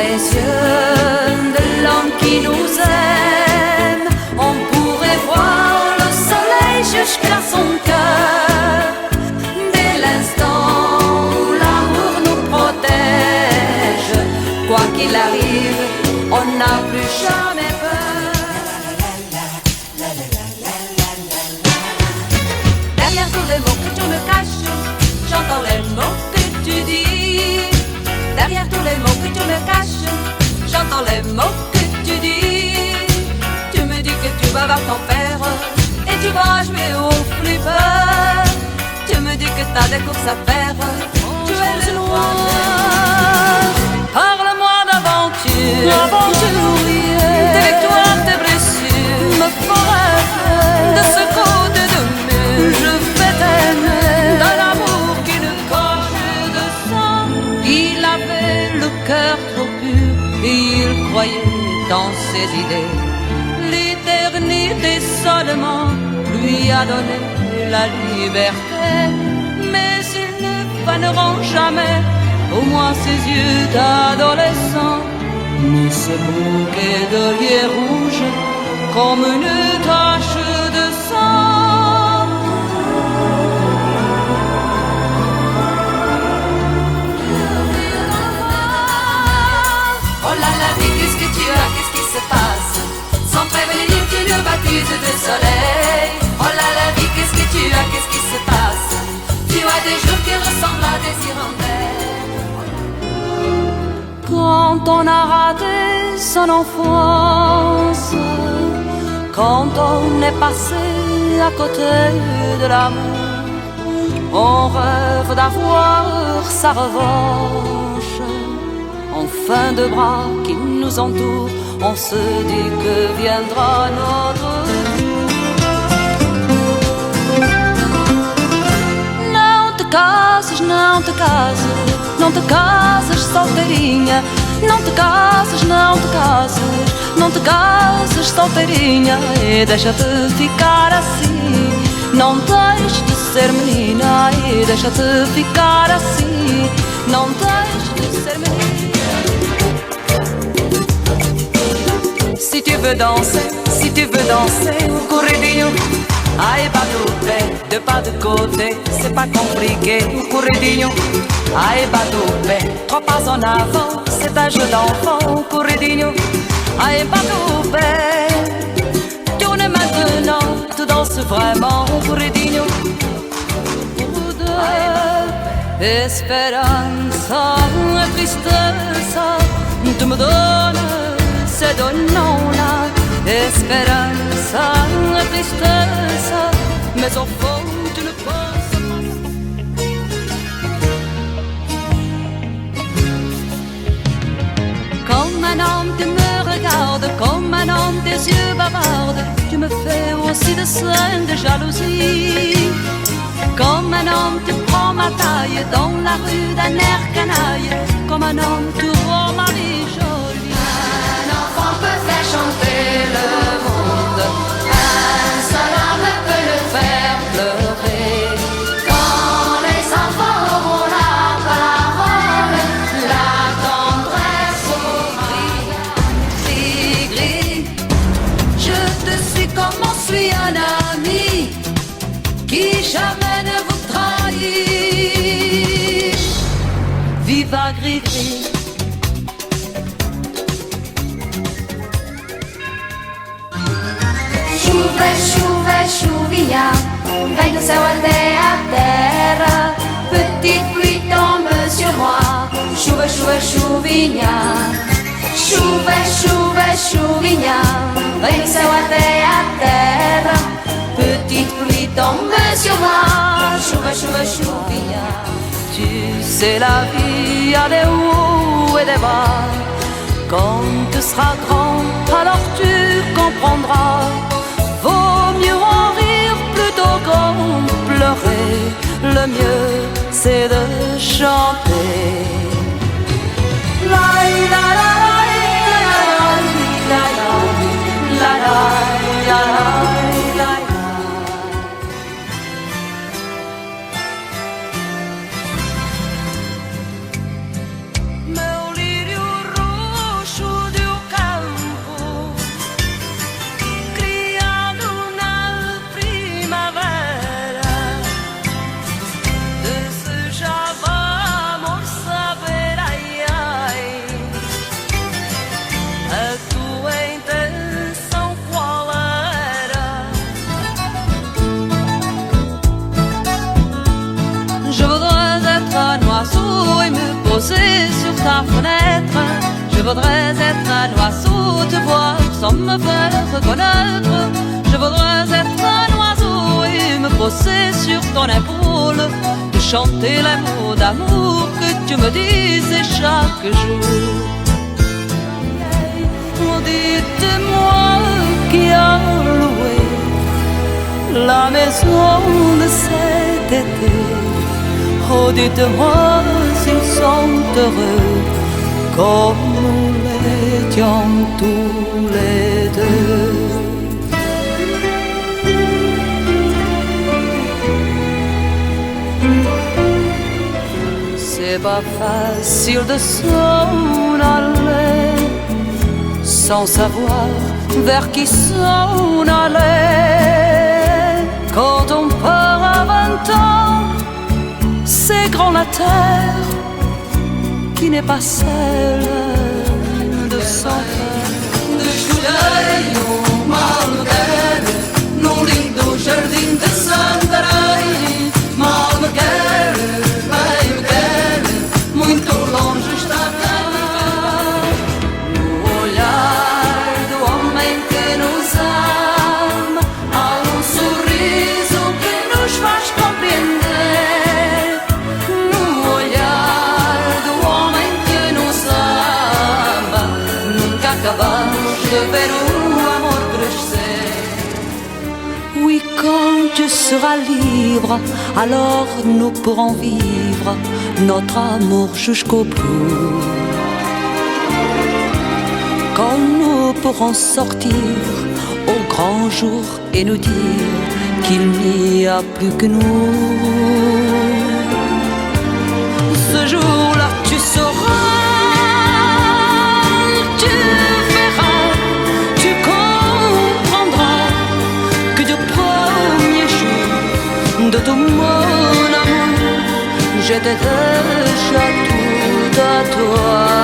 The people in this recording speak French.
les yeux de l'homme qui nous aime, on pourrait voir le soleil jusqu'à son cœur. Dès l'instant où l'amour nous protège, quoi qu'il arrive, on n'a plus jamais peur. Derrière tous les mots que tu me caches, j'entends les mots que tu dis. Derrière tous les mots que tu me caches, j'entends les mots que tu dis. Tu me dis que tu vas voir ton père et tu vas jouer au flipper. Tu me dis que t'as des courses à faire, tu es le noir. Parle-moi d'aventure, aventurier, tes victoires, tes blessures me feraient de ce côté de mur. Je vais t'aimer d'un amour qui ne connaît de sang. Il avait le cœur trop pur et il croyait dans ses idées. L'éternité seulement lui a donné la liberté, mais ils ne faneront jamais, au moins ses yeux d'adolescent, ni ce bouquet d'œillets rouges comme une tache de sang. Oh là la vie, qu'est-ce que tu as, qu'est-ce qui se passe? Sans prévenir, tu nous baptises de soleil. Oh là la vie, qu'est-ce que tu as, qu'est-ce qui se passe? Tu as des jours qui ressemblent à des hirondelles. Quand on a raté son enfance, quand on est passé à côté de l'amour, on rêve d'avoir sa revanche. En fin de bras qui nous entourent, on se dit que viendra notre Não te cases, não te cases, não te cases solteirinha. Não te cases, não te cases, não te cases solteirinha. E deixa-te ficar assim, não deixes de ser menina. E deixa-te ficar assim, não deixes de ser menina. Si tu veux danser, corridinho. Ai, bate de pas de côté, c'est pas compliqué, corridinho. Ai, bate 3 pas en avant, c'est un jeu d'enfant, corridinho. Ai, bate tourne maintenant, tu danses vraiment, corridinho. Pour deux, esperanza, tristeza, tu me donnes ces deux noms-là. Esperanza, tristeza, mais au fond tu ne penses pas. Comme un homme tu me regardes, comme un homme tes yeux bavardent. Tu me fais aussi de scènes de jalousie. Comme un homme tu prends ma taille dans la rue d'un air canaille. Comme un homme tu rends ma vie jolie. Un enfant peut faire chanter le monde, un seul homme peut le faire pleurer. Quand les enfants auront la parole, la tendresse aura gris. Je te suis comme on suit un ami qui jamais ne vous trahit. Viva gris-gris. Chuva, chuvinha, vem do céu até a terra. Petite pluie tombe sur moi. Chuva, chuva, chuvinha. Chuva, chuva, chuvinha, vem do céu até a terra. Petite pluie tombe sur moi. Chuva, chuva, chuvinha. Tu sais la vie a des hauts et des bas. Quand tu seras grand, alors tu comprendras. Vaut mieux en rire plutôt qu'en pleurer. Le mieux c'est de chanter. La la la la la la la la la la. Meu lírio roxo Je voudrais être un oiseau et me poser sur ta fenêtre. Je voudrais être un oiseau, te voir sans me faire reconnaître. Je voudrais être un oiseau et me poser sur ton épaule, te chanter les mots d'amour que tu me disais chaque jour. Oh, dites-moi qui a loué la maison de cet été. Oh, dites-moi s'ils sont heureux comme nous l'étions tous les deux. C'est pas facile de s'en aller sans savoir vers qui s'en aller. Quand on part à 20 ans, c'est grand la terre qui n'est pas celle de son père. De Juliano Malmequer, no lindo jardim de Santarém. Malmequer, bem me quer, muito longe está cá. No olhar do homem que nos ama, há sorriso que nos faz compreender. No olhar do homem que nos ama, nunca acabamos de ver o amor crescer. Oui, quand tu seras libre, alors nous pourrons vivre notre amour jusqu'au bout. Quand nous pourrons sortir au grand jour et nous dire qu'il n'y a plus que nous. Ce jour-là, tu sauras, tu verras, tu comprendras que du premier jour de tout mon amour, j'étais déjà tout à toi.